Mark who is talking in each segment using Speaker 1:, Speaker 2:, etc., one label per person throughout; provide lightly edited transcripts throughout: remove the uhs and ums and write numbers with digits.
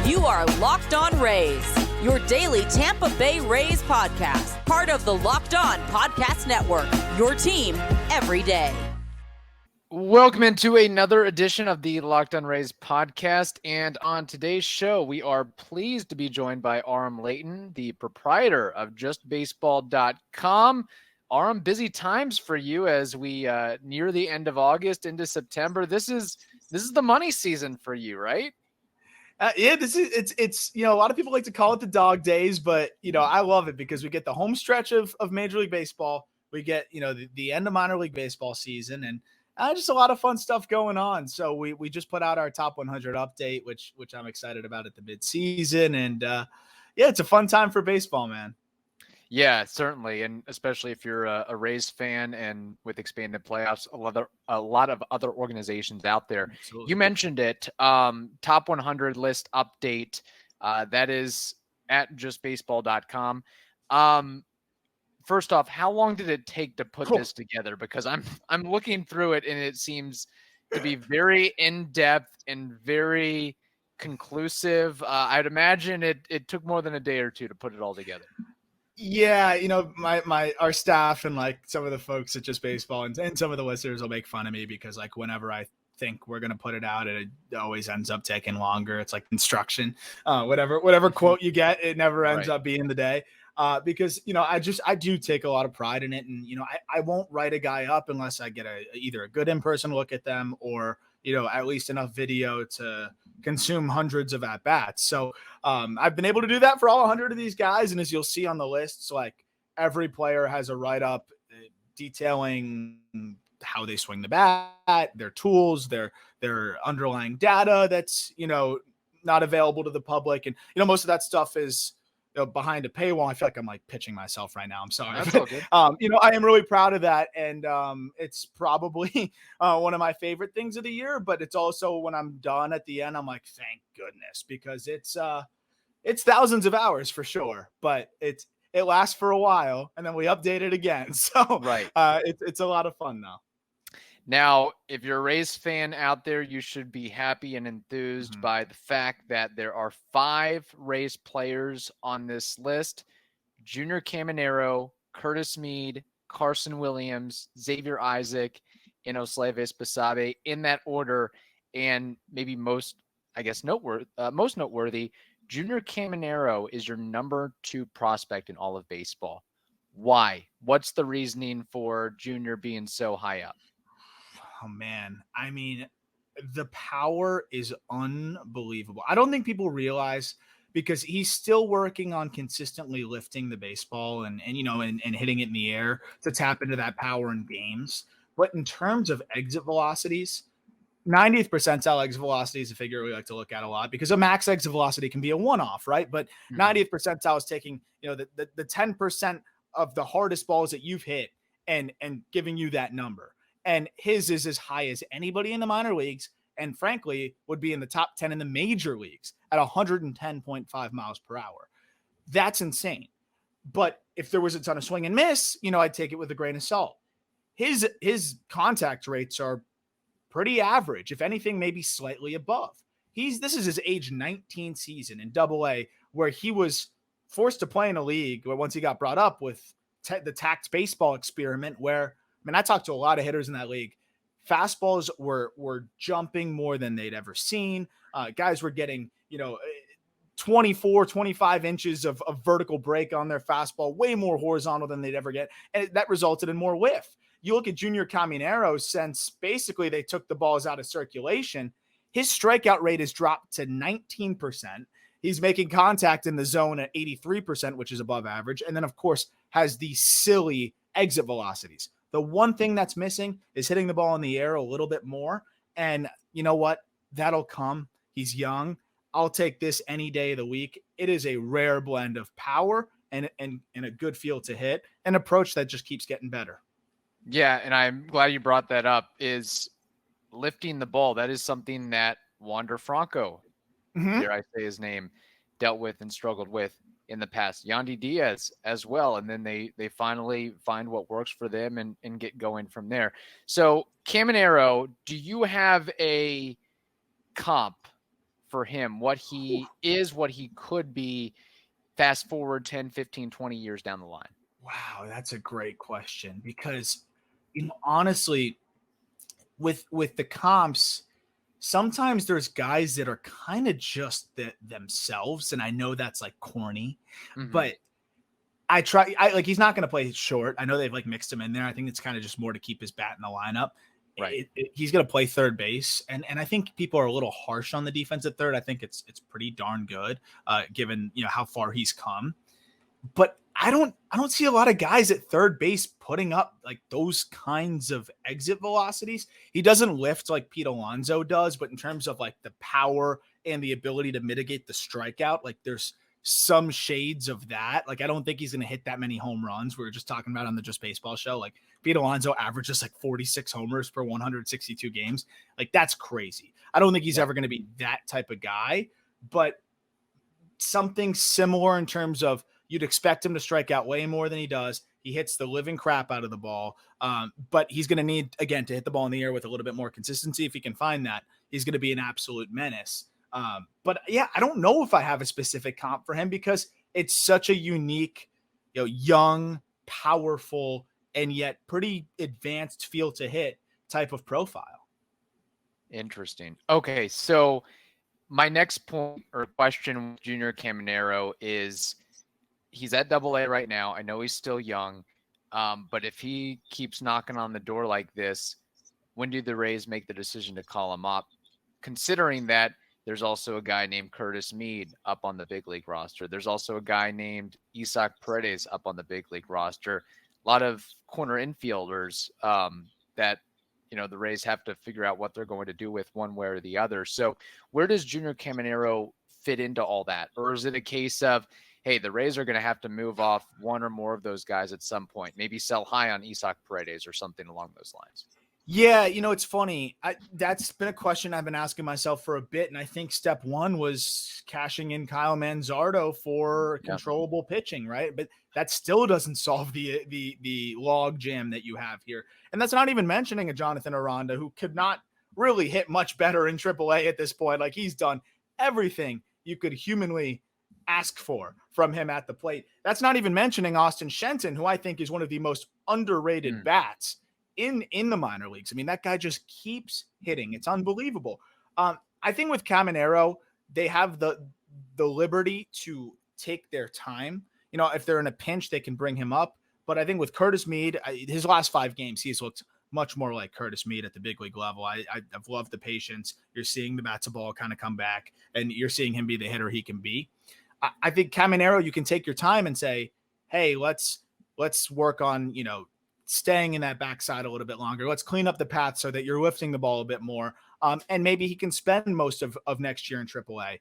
Speaker 1: You are Locked On Rays, your daily Tampa Bay Rays podcast, part of the Locked On Podcast Network, your team every day.
Speaker 2: Welcome into another edition of the Locked On Rays podcast. And on today's show, we are pleased to be joined by Aram Leighton, the proprietor of JustBaseball.com. Aram, busy times for you as we near the end of August into September. This is the money season for you, right?
Speaker 3: It's a lot of people like to call it the dog days, but I love it because we get the home stretch of Major League Baseball. We get the end of minor league baseball season, and just a lot of fun stuff going on. So we just put out our top 100 update, which I'm excited about at the midseason, and it's a fun time for baseball, man.
Speaker 2: Yeah, certainly, and especially if you're a Rays fan, and with expanded playoffs, a lot of other organizations out there. Absolutely. You mentioned it, top 100 list update. That is at justbaseball.com. First off, how long did it take to put this together? Because I'm looking through it, and it seems to be very in depth and very conclusive. I'd imagine it took more than a day or two to put it all together.
Speaker 3: Yeah, our staff and like some of the folks at Just Baseball and some of the listeners will make fun of me because like whenever I think we're gonna put it out, it always ends up taking longer. It's like instruction, whatever quote you get, it never ends up being the day. Because I do take a lot of pride in it, and I won't write a guy up unless I get either a good in-person look at them or at least enough video to consume hundreds of at-bats. So I've been able to do that for all 100 of these guys. And as you'll see on the lists, like every player has a write-up detailing how they swing the bat, their tools, their underlying data that's, not available to the public. And, most of that stuff is behind a paywall. I feel like I'm like pitching myself right now. I'm sorry.
Speaker 2: That's all good.
Speaker 3: I am really proud of that. And it's probably one of my favorite things of the year, but it's also when I'm done at the end, I'm like, thank goodness, because it's thousands of hours for sure, but it lasts for a while and then we update it again. So
Speaker 2: right.
Speaker 3: It's a lot of fun though.
Speaker 2: Now, if you're a Rays fan out there, you should be happy and enthused by the fact that there are 5 Rays players on this list: Junior Caminero, Curtis Mead, Carson Williams, Xavier Isaac, and Ulises Basabe, in that order. And maybe most noteworthy, Junior Caminero is your number 2 prospect in all of baseball. Why? What's the reasoning for Junior being so high up?
Speaker 3: Oh, man. I mean, the power is unbelievable. I don't think people realize, because he's still working on consistently lifting the baseball and hitting it in the air to tap into that power in games. But in terms of exit velocities, 90th percentile exit velocity is a figure we like to look at a lot because a max exit velocity can be a one-off, right? But 90th percentile is taking, the 10% of the hardest balls that you've hit and giving you that number. And his is as high as anybody in the minor leagues, and frankly would be in the top 10 in the major leagues at 110.5 miles per hour. That's insane. But if there was a ton of swing and miss, I'd take it with a grain of salt. His contact rates are pretty average, if anything, maybe slightly above. This is his age 19 season in Double-A, where he was forced to play in a league where once he got brought up with the tacked baseball experiment, where I talked to a lot of hitters in that league. Fastballs were jumping more than they'd ever seen. Guys were getting, 24, 25 inches of vertical break on their fastball, way more horizontal than they'd ever get. And that resulted in more whiff. You look at Junior Caminero, since basically they took the balls out of circulation, his strikeout rate has dropped to 19%. He's making contact in the zone at 83%, which is above average. And then, of course, has these silly exit velocities. The one thing that's missing is hitting the ball in the air a little bit more. And you know what? That'll come. He's young. I'll take this any day of the week. It is a rare blend of power and a good feel to hit, an approach that just keeps getting better.
Speaker 2: Yeah, and I'm glad you brought that up, is lifting the ball. That is something that Wander Franco, dare I say his name, dealt with and struggled with in the past. Ynady Diaz as well. And then they finally find what works for them and get going from there. So Caminero, do you have a comp for him, what he is, what he could be fast forward 10, 15, 20 years down the line?
Speaker 3: Wow, that's a great question because, honestly, with the comps, sometimes there's guys that are kind of just themselves, and I know that's like corny, but he's not going to play short. I know they've like mixed him in there. I think it's kind of just more to keep his bat in the lineup.
Speaker 2: Right.
Speaker 3: He's going to play third base, and I think people are a little harsh on the defense at third. I think it's pretty darn good, given how far he's come. But I don't see a lot of guys at third base putting up like those kinds of exit velocities. He doesn't lift like Pete Alonso does, but in terms of like the power and the ability to mitigate the strikeout, like there's some shades of that. Like, I don't think he's going to hit that many home runs. We were just talking about on the Just Baseball show. Like, Pete Alonso averages like 46 homers per 162 games. Like, that's crazy. I don't think he's ever going to be that type of guy, but something similar in terms of you'd expect him to strike out way more than he does. He hits the living crap out of the ball, but he's going to need, again, to hit the ball in the air with a little bit more consistency. If he can find that, he's going to be an absolute menace. But yeah, I don't know if I have a specific comp for him because it's such a unique, young, powerful, and yet pretty advanced feel to hit type of profile.
Speaker 2: Interesting. Okay, so my next point or question with Junior Caminero is he's at AA right now. I know he's still young, but if he keeps knocking on the door like this, when do the Rays make the decision to call him up? Considering that there's also a guy named Curtis Mead up on the big league roster. There's also a guy named Isaac Paredes up on the big league roster. A lot of corner infielders that the Rays have to figure out what they're going to do with one way or the other. So where does Junior Caminero fit into all that? Or is it a case of, hey, the Rays are going to have to move off one or more of those guys at some point, maybe sell high on Isaac Paredes or something along those lines?
Speaker 3: Yeah, it's funny. That's been a question I've been asking myself for a bit, and I think step one was cashing in Kyle Manzardo for controllable pitching, right? But that still doesn't solve the log jam that you have here. And that's not even mentioning a Jonathan Aranda who could not really hit much better in AAA at this point. Like, he's done everything you could humanly ask for from him at the plate. That's not even mentioning Austin Shenton, who I think is one of the most underrated bats in the minor leagues. I mean, that guy just keeps hitting. It's unbelievable. I think with Caminero, they have the liberty to take their time. If they're in a pinch, they can bring him up. But I think with Curtis Mead, his last 5 games, he's looked much more like Curtis Mead at the big league level. I've loved the patience. You're seeing the bats of ball kind of come back, and you're seeing him be the hitter he can be. I think Caminero, you can take your time and say, hey, let's work on, staying in that backside a little bit longer. Let's clean up the path so that you're lifting the ball a bit more. And maybe he can spend most of next year in AAA.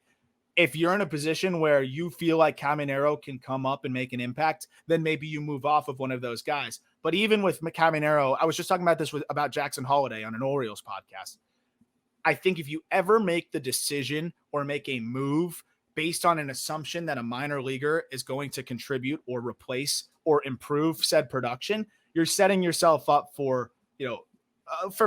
Speaker 3: If you're in a position where you feel like Caminero can come up and make an impact, then maybe you move off of one of those guys. But even with Caminero, I was just talking about this about Jackson Holiday on an Orioles podcast. I think if you ever make the decision or make a move based on an assumption that a minor leaguer is going to contribute or replace or improve said production, you're setting yourself up for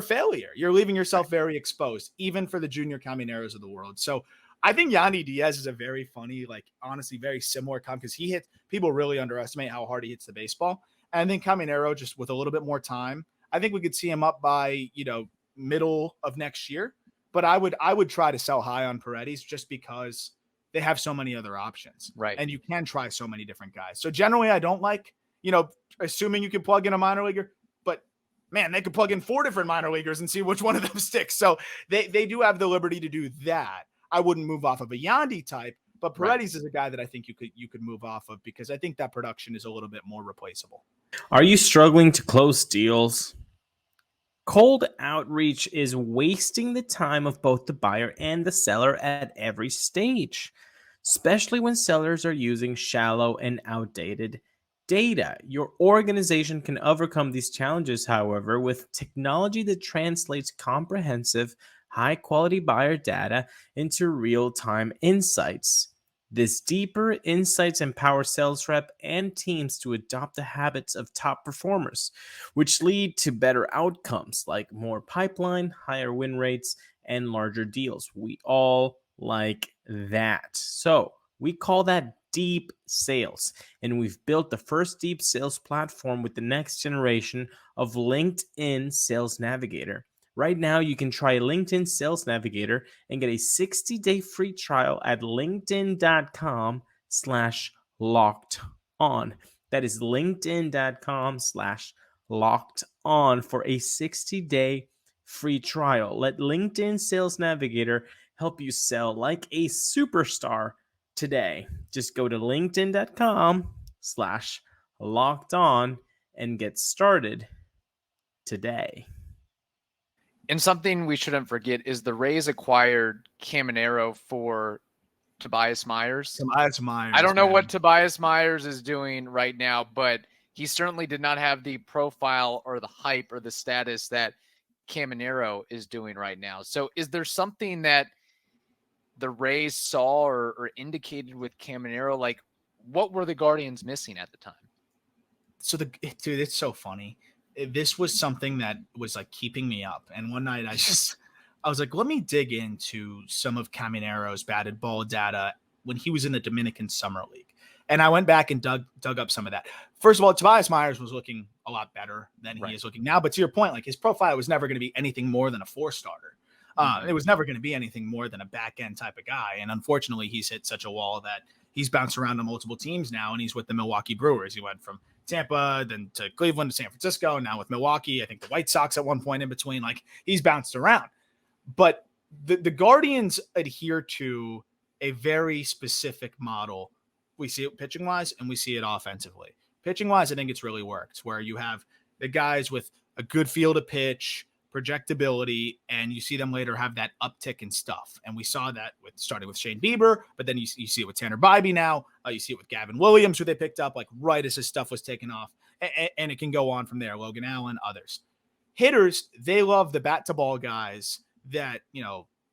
Speaker 3: failure. You're leaving yourself very exposed, even for the Junior Camineros of the world. So I think Ynady Diaz is a very funny, honestly, very similar comp because people really underestimate how hard he hits the baseball. And I think Caminero, just with a little bit more time, I think we could see him up by, middle of next year. But I would try to sell high on Paredes just because they have so many other options.
Speaker 2: Right.
Speaker 3: And you can try so many different guys. So generally, I don't like, assuming you can plug in a minor leaguer, but man, they could plug in 4 different minor leaguers and see which one of them sticks. So they do have the liberty to do that. I wouldn't move off of a Ynady type, but Paredes is a guy that I think you could move off of because I think that production is a little bit more replaceable.
Speaker 4: Are you struggling to close deals? Cold outreach is wasting the time of both the buyer and the seller at every stage, especially when sellers are using shallow and outdated data. Your organization can overcome these challenges, however, with technology that translates comprehensive, high-quality buyer data into real-time insights. This deeper insights empower sales rep and teams to adopt the habits of top performers, which lead to better outcomes like more pipeline, higher win rates, and larger deals. We all like that. So we call that deep sales. And we've built the first deep sales platform with the next generation of LinkedIn Sales Navigator. Right now, you can try LinkedIn Sales Navigator and get a 60-day free trial at linkedin.com/locked on. That is linkedin.com/locked on for a 60-day free trial. Let LinkedIn Sales Navigator help you sell like a superstar today. Just go to linkedin.com/locked on and get started today.
Speaker 2: And something we shouldn't forget is the Rays acquired Caminero for Tobias Myers.
Speaker 3: Tobias Myers.
Speaker 2: I don't know what Tobias Myers is doing right now, but he certainly did not have the profile or the hype or the status that Caminero is doing right now. So is there something that the Rays saw or indicated with Caminero? Like, what were the Guardians missing at the time?
Speaker 3: So dude, it's so funny. This was something that was like keeping me up. And one night I was like, let me dig into some of Caminero's batted ball data when he was in the Dominican Summer League. And I went back and dug up some of that. First of all, Tobias Myers was looking a lot better than he is looking now. But to your point, like his profile was never going to be anything more than a 4-starter. It was never going to be anything more than a back end type of guy. And unfortunately, he's hit such a wall that he's bounced around to multiple teams now. And he's with the Milwaukee Brewers. He went from Tampa, then to Cleveland, to San Francisco, and now with Milwaukee. I think the White Sox at one point in between. Like he's bounced around. But the Guardians adhere to a very specific model. We see it pitching wise and we see it offensively. Pitching wise, I think it's really worked where you have the guys with a good feel to pitch, projectability, and you see them later have that uptick in stuff. And we saw that starting with Shane Bieber, but then you see it with Tanner Bybee now. You see it with Gavin Williams, who they picked up like right as his stuff was taken off. And it can go on from there. Logan Allen, others. Hitters, they love the bat to ball guys that,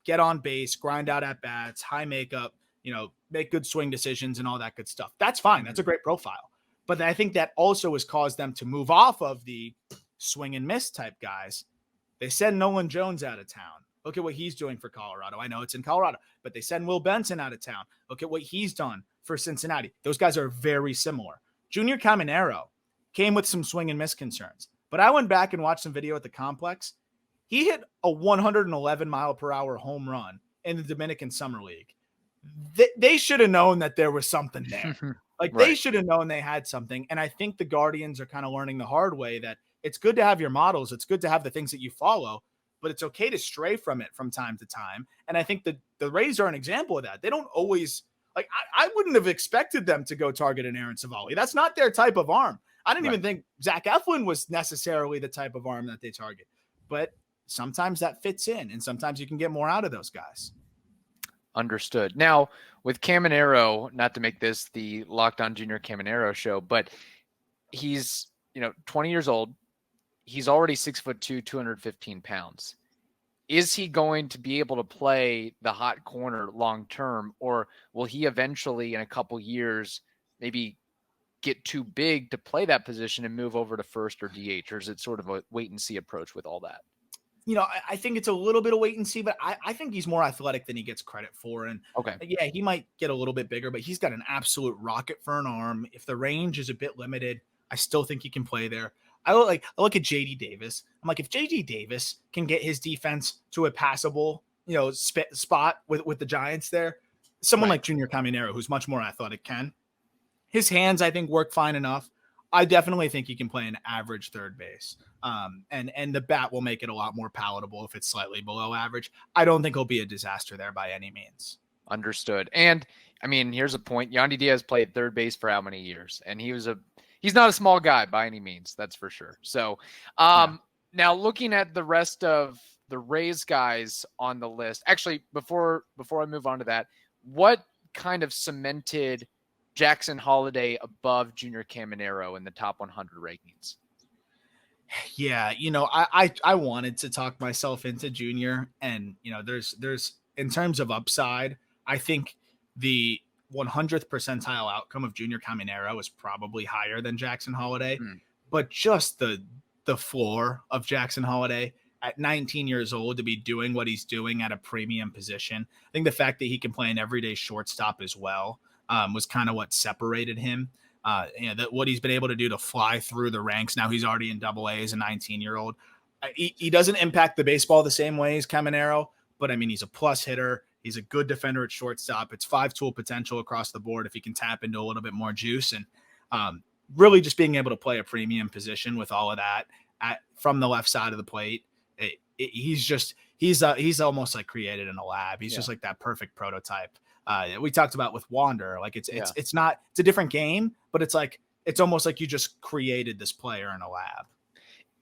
Speaker 3: get on base, grind out at bats, high makeup, make good swing decisions and all that good stuff. That's fine. That's a great profile. But I think that also has caused them to move off of the swing and miss type guys. They send Nolan Jones out of town. Look at what he's doing for Colorado. I know it's in Colorado, but they send Will Benson out of town. Look at what he's done for Cincinnati. Those guys are very similar. Junior Caminero came with some swing and miss concerns, but I went back and watched some video at the complex. He hit a 111 mile per hour home run in the Dominican Summer League. They should have known that there was something there. They should have known they had something. And I think the Guardians are kind of learning the hard way that it's good to have your models. It's good to have the things that you follow, but it's okay to stray from it from time to time. And I think that the Rays are an example of that. They don't always I wouldn't have expected them to go target an Aaron Savali. That's not their type of arm. I didn't even think Zach Eflin was necessarily the type of arm that they target, but sometimes that fits in and sometimes you can get more out of those guys.
Speaker 2: Understood. Now with Caminero, not to make this the Locked On Junior Caminero show, but he's, 20 years old. He's already 6'2", 215 pounds. Is he going to be able to play the hot corner long-term, or will he eventually in a couple years maybe get too big to play that position and move over to first or DH, or is it sort of a wait and see approach with all that?
Speaker 3: I think it's a little bit of wait and see, but I think he's more athletic than he gets credit for. And yeah, he might get a little bit bigger, but he's got an absolute rocket for an arm. If the range is a bit limited, I still think he can play there. I look at JD Davis. I'm like, if JD Davis can get his defense to a passable, spot with the Giants there, someone like Junior Caminero, who's much more athletic, can. His hands, I think, work fine enough. I definitely think he can play an average third base. And the bat will make it a lot more palatable if it's slightly below average. I don't think he'll be a disaster there by any means.
Speaker 2: Understood. And I mean, here's a point. Ynady Diaz played third base for how many years? And he's not a small guy by any means. That's for sure. So now looking at the rest of the Rays guys on the list, actually, before I move on to that, what kind of cemented Jackson Holliday above Junior Caminero in the top 100 rankings?
Speaker 3: Yeah, I wanted to talk myself into Junior, and there's in terms of upside, I think the 100th percentile outcome of Junior Caminero is probably higher than Jackson Holliday, but just the floor of Jackson Holliday at 19 years old to be doing what he's doing at a premium position. I think the fact that he can play an everyday shortstop as well was kind of what separated him. What he's been able to do to fly through the ranks. Now he's already in AA as a 19-year-old. He doesn't impact the baseball the same way as Caminero, but I mean, he's a plus hitter. He's a good defender at shortstop. It's 5-tool potential across the board if he can tap into a little bit more juice, and really just being able to play a premium position with all of that from the left side of the plate. He's almost like created in a lab. He's just like that perfect prototype. We talked about with Wander, like it's a different game, but it's almost like you just created this player in a lab.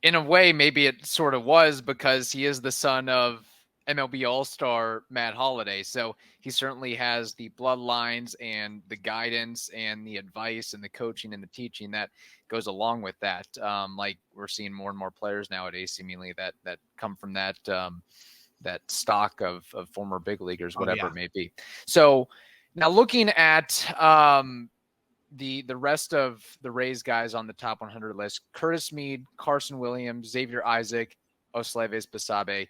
Speaker 2: In a way, maybe it sort of was, because he is the son of MLB All-Star Matt Holliday. So he certainly has the bloodlines and the guidance and the advice and the coaching and the teaching that goes along with that. Like we're seeing more and more players nowadays, seemingly that come from that stock of former big leaguers, whatever it may be. So now looking at the rest of the Rays guys on the top 100 list: Curtis Mead, Carson Williams, Xavier Isaac, Ulises Basabe.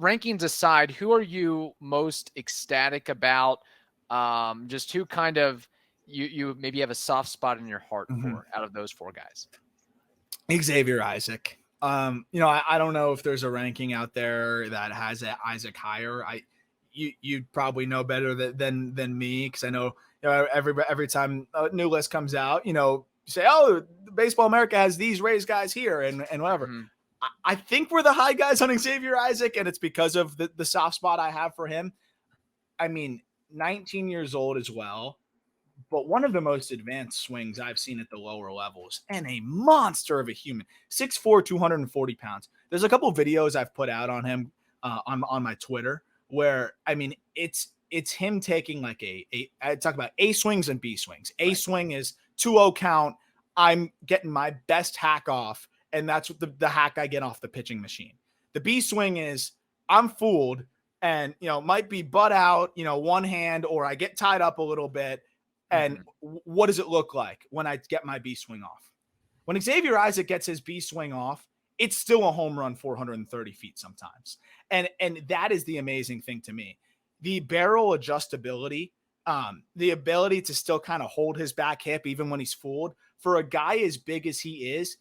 Speaker 2: Rankings aside, who are you most ecstatic about? Just who kind of you maybe have a soft spot in your heart for out of those four guys?
Speaker 3: Xavier Isaac. I don't know if there's a ranking out there that has Isaac higher. You'd probably know better than me, because I know, every time a new list comes out, you say, oh, Baseball America has these Rays guys here and whatever. Mm-hmm. I think we're the high guys on Xavier Isaac, and it's because of the soft spot I have for him. I mean, 19 years old as well, but one of the most advanced swings I've seen at the lower levels, and a monster of a human. 6'4", 240 pounds. There's a couple of videos I've put out on him on my Twitter where, I mean, it's him taking like I talk about A swings and B swings. A swing is 2-0 count. I'm getting my best hack off, and that's what the hack I get off the pitching machine. The B swing is I'm fooled and, might be butt out, one hand, or I get tied up a little bit. And what does it look like when I get my B swing off? When Xavier Isaac gets his B swing off, it's still a home run 430 feet sometimes. And that is the amazing thing to me. The barrel adjustability, the ability to still kind of hold his back hip even when he's fooled. For a guy as big as he is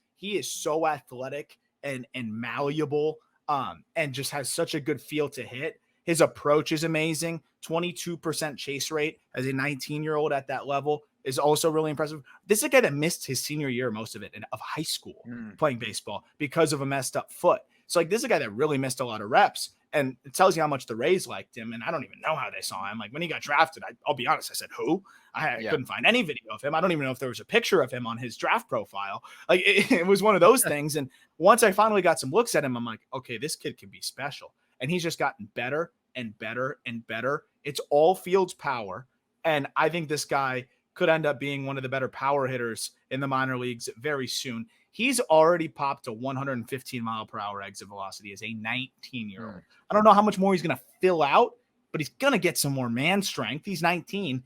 Speaker 3: so athletic and malleable, and just has such a good feel to hit. His approach is amazing. 22% chase rate as a 19-year-old at that level is also really impressive. This is a guy that missed his senior year, most of it, of high school playing baseball because of a messed up foot. So this is a guy that really missed a lot of reps, and it tells you how much the Rays liked him. And I don't even know how they saw him. Like when he got drafted, I'll be honest, I said, who? I couldn't find any video of him. I don't even know if there was a picture of him on his draft profile. Like it was one of those things. And once I finally got some looks at him, I'm like, okay, this kid can be special. And he's just gotten better and better and better. It's all Fields power. And I think this guy could end up being one of the better power hitters in the minor leagues very soon. He's already popped a 115 mile per hour exit velocity as a 19-year-old. I don't know how much more he's going to fill out, but he's going to get some more man strength. He's 19.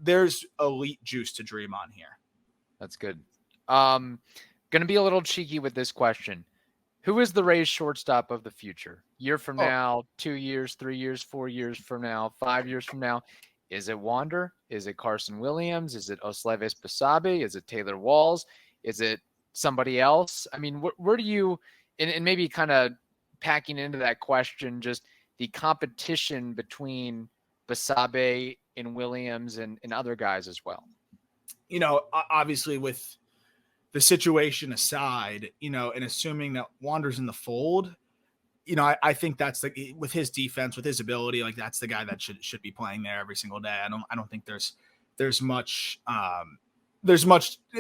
Speaker 3: There's elite juice to dream on here.
Speaker 2: That's good. Going to be a little cheeky with this question. Who is the Rays shortstop of the future? Year from now, 2 years, 3 years, 4 years from now, 5 years from now? Is it Wander? Is it Carson Williams? Is it Ulises Basabe? Is it Taylor Walls? Is it somebody else? I mean, where do you, and maybe kind of packing into that question, just the competition between Basabe and Williams and other guys as well?
Speaker 3: Obviously with the situation aside, and assuming that Wander's in the fold, I think that's with his defense, with his ability, like that's the guy that should be playing there every single day. I don't think there's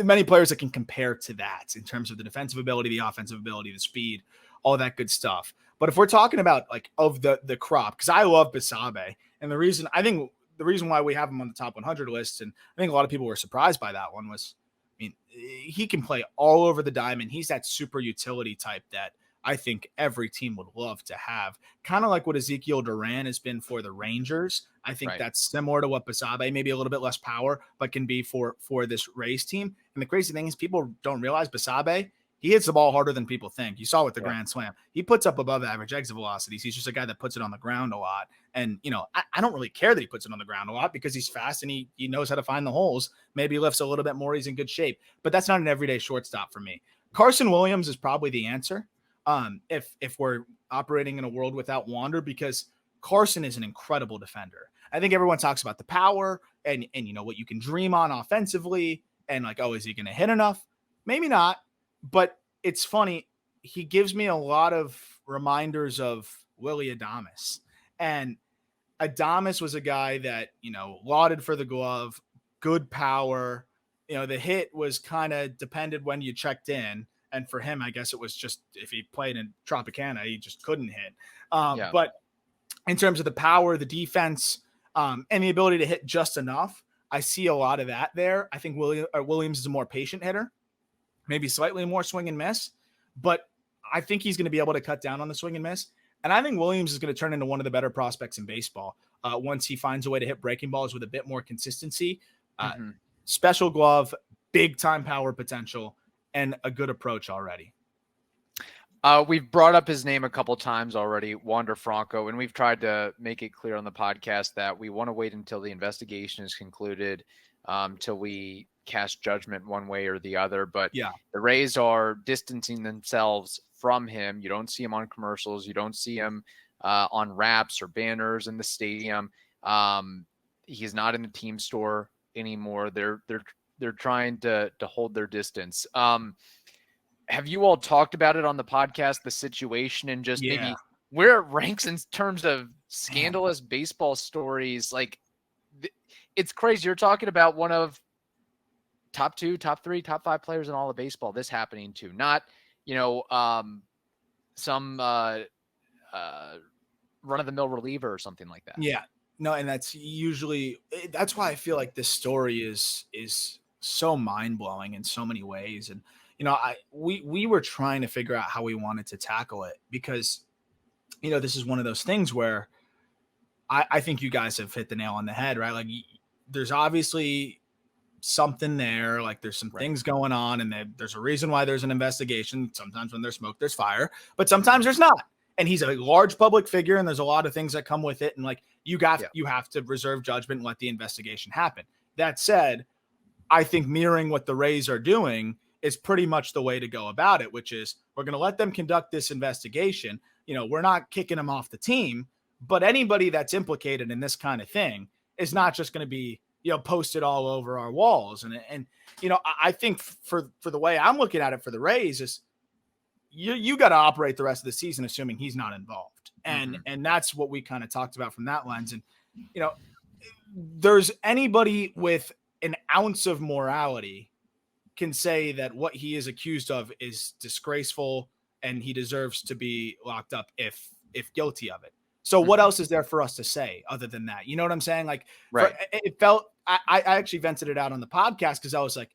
Speaker 3: many players that can compare to that in terms of the defensive ability, the offensive ability, the speed, all that good stuff. But if we're talking about of the crop, because I love Basabe, and the reason why we have him on the top 100 list, and I think a lot of people were surprised by that one, was, he can play all over the diamond. He's that super utility type that I think every team would love to have. Kind of like what Ezekiel Duran has been for the Rangers. I think that's similar to what Basabe, maybe a little bit less power, but can be for this Rays team. And the crazy thing is people don't realize Basabe, He hits the ball harder than people think. You saw with the grand slam. He puts up above average exit velocities. He's just a guy that puts it on the ground a lot. And, I don't really care that he puts it on the ground a lot because he's fast and he knows how to find the holes. Maybe he lifts a little bit more. He's in good shape. But that's not an everyday shortstop for me. Carson Williams is probably the answer if we're operating in a world without Wander, because Carson is an incredible defender. I think everyone talks about the power and what you can dream on offensively and like, oh, is he going to hit enough? Maybe not. But it's funny. He gives me a lot of reminders of Willy Adames. And Adames was a guy that, lauded for the glove, good power. The hit was kind of depended when you checked in. And for him, I guess it was just if he played in Tropicana, he just couldn't hit. But in terms of the power, the defense, and the ability to hit just enough, I see a lot of that there. I think Williams is a more patient hitter. Maybe slightly more swing and miss, but I think he's going to be able to cut down on the swing and miss. And I think Williams is going to turn into one of the better prospects in baseball once he finds a way to hit breaking balls with a bit more consistency. Special glove, big time power potential, and a good approach already.
Speaker 2: We've brought up his name a couple times already, Wander Franco, and we've tried to make it clear on the podcast that we want to wait until the investigation is concluded till we cast judgment one way or the other. But the Rays are distancing themselves from him. You don't see him on commercials. You don't see him on wraps or banners in the stadium. He's not in the team store anymore. They're trying to hold their distance. Have you all talked about it on the podcast, the situation, and just maybe where it ranks in terms of scandalous baseball stories? Like, it's crazy. You're talking about one of top 2, top 3, top 5 players in all of baseball. This happening to not, some run-of-the-mill reliever or something like that.
Speaker 3: Yeah, no, and that's why I feel like this story is so mind-blowing in so many ways. And we were trying to figure out how we wanted to tackle it because this is one of those things where I think you guys have hit the nail on the head, right? Like, there's obviously something there, like there's some things going on, and there's a reason why there's an investigation. Sometimes when there's smoke, there's fire, but sometimes there's not. And he's a large public figure, and there's a lot of things that come with it. And like, you have to reserve judgment and let the investigation happen. That said, I think mirroring what the Rays are doing is pretty much the way to go about it, which is we're going to let them conduct this investigation. We're not kicking them off the team, but anybody that's implicated in this kind of thing is not just going to be posted all over our walls. And I think for the way I'm looking at it for the Rays is you got to operate the rest of the season assuming he's not involved. And that's what we kind of talked about from that lens. And there's anybody with an ounce of morality can say that what he is accused of is disgraceful and he deserves to be locked up if guilty of it. So what else is there for us to say other than that? You know what I'm saying? Like, it felt, I actually vented it out on the podcast because I was like,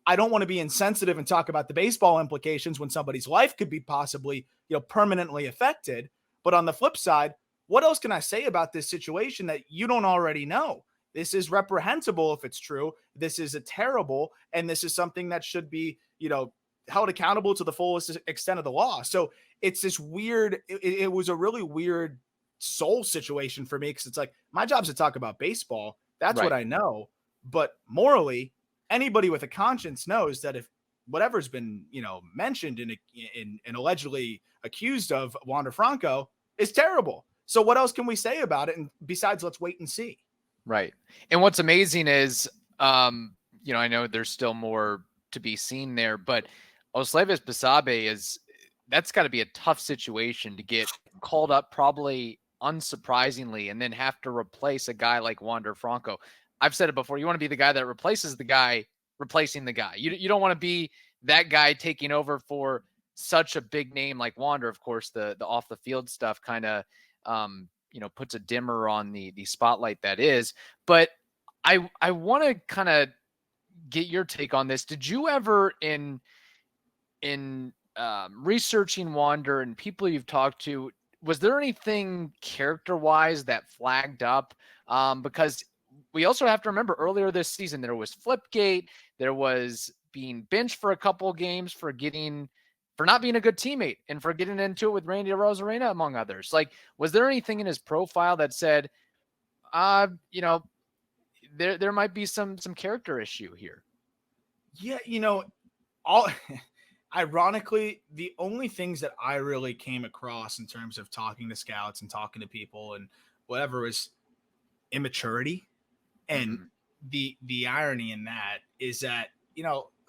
Speaker 3: I don't want to be insensitive and talk about the baseball implications when somebody's life could be possibly, permanently affected. But on the flip side, what else can I say about this situation that you don't already know? This is reprehensible if it's true. This is terrible. And this is something that should be, held accountable to the fullest extent of the law. So it's this weird, it was a really weird soul situation for me because it's like, my job's to talk about baseball. That's what I know. But morally, anybody with a conscience knows that if whatever's been, mentioned and allegedly accused of Wander Franco is terrible. So what else can we say about it? And besides, let's wait and see.
Speaker 2: Right. And what's amazing is, I know there's still more to be seen there, but Ulises Basabe that's got to be a tough situation to get called up, probably unsurprisingly, and then have to replace a guy like Wander Franco. I've said it before. You want to be the guy that replaces the guy replacing the guy. You don't want to be that guy taking over for such a big name like Wander. Of course, the off the field stuff kind of, puts a dimmer on the spotlight that is. But I want to kind of get your take on this. Did you ever in researching Wander and people you've talked to, was there anything character-wise that flagged up? Because we also have to remember earlier this season, there was Flipgate. There was being benched for a couple of games for getting for not being a good teammate and for getting into it with Randy Arozarena, among others. Like, was there anything in his profile that said, there might be some character issue here?
Speaker 3: Yeah, all ironically, the only things that I really came across in terms of talking to scouts and talking to people and whatever is immaturity. And the irony in that is that,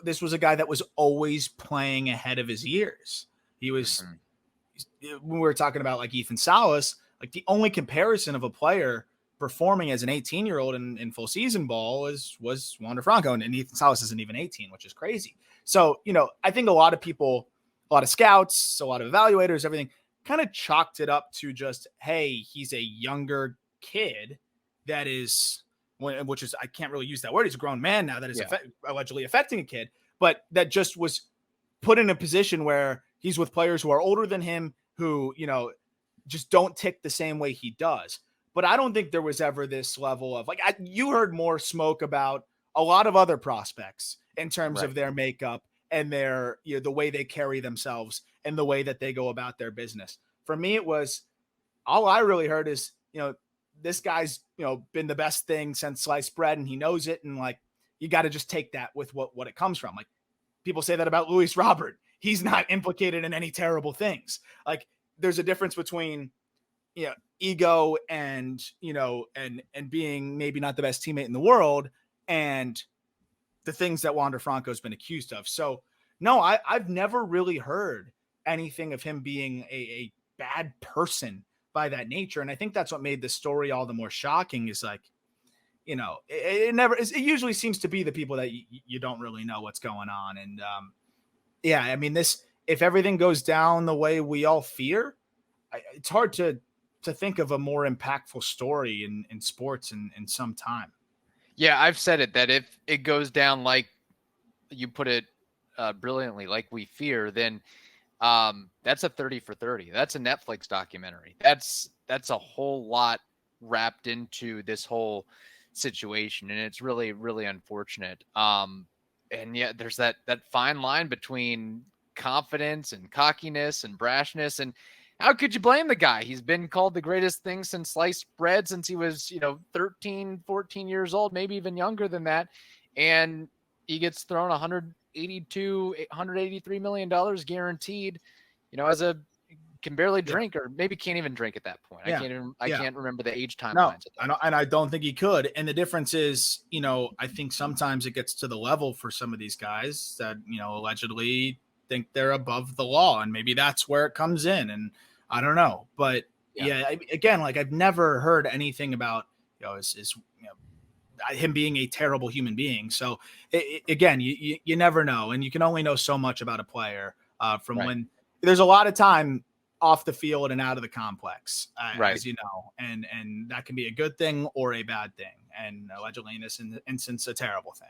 Speaker 3: this was a guy that was always playing ahead of his years. He was, when we were talking about like Ethan Salas, like the only comparison of a player performing as an 18-year-old in full season ball was Wander Franco. And Ethan Salas isn't even 18, which is crazy. So, I think a lot of people, a lot of scouts, a lot of evaluators, everything kind of chalked it up to just, hey, he's a younger kid that is, which is, I can't really use that word. He's a grown man now that is allegedly affecting a kid, but that just was put in a position where he's with players who are older than him, who, just don't tick the same way he does. But I don't think there was ever this level of you heard more smoke about a lot of other prospects in terms of their makeup and their, the way they carry themselves and the way that they go about their business. For me, it was all I really heard is, this guy's, been the best thing since sliced bread and he knows it. And you got to just take that with what it comes from. Like people say that about Luis Robert. He's not implicated in any terrible things. Like there's a difference between, ego and, and being maybe not the best teammate in the world and the things that Wander Franco has been accused of. So no, I've never really heard anything of him being a bad person by that nature. And I think that's what made the story all the more shocking is it usually seems to be the people that you don't really know what's going on. And I mean, if everything goes down the way we all fear, it's hard to think of a more impactful story in sports in some time.
Speaker 2: Yeah, I've said it that if it goes down like you put it brilliantly, like we fear, then that's a 30 for 30. That's a Netflix documentary. That's a whole lot wrapped into this whole situation. And it's really, really unfortunate. And yet there's that fine line between confidence and cockiness and brashness. And how could you blame the guy? He's been called the greatest thing since sliced bread since he was, 13, 14 years old, maybe even younger than that. And he gets thrown $183 million guaranteed, can barely drink or maybe can't even drink at that point. I can't remember the age timelines.
Speaker 3: No, and I don't think he could. And the difference is, I think sometimes it gets to the level for some of these guys that, allegedly think they're above the law, and maybe that's where it comes in. And I don't know, but again, I've never heard anything about, him being a terrible human being. So again, you never know. And you can only know so much about a player from when there's a lot of time off the field and out of the complex, as you know, and that can be a good thing or a bad thing. And allegedly in this instance, a terrible thing.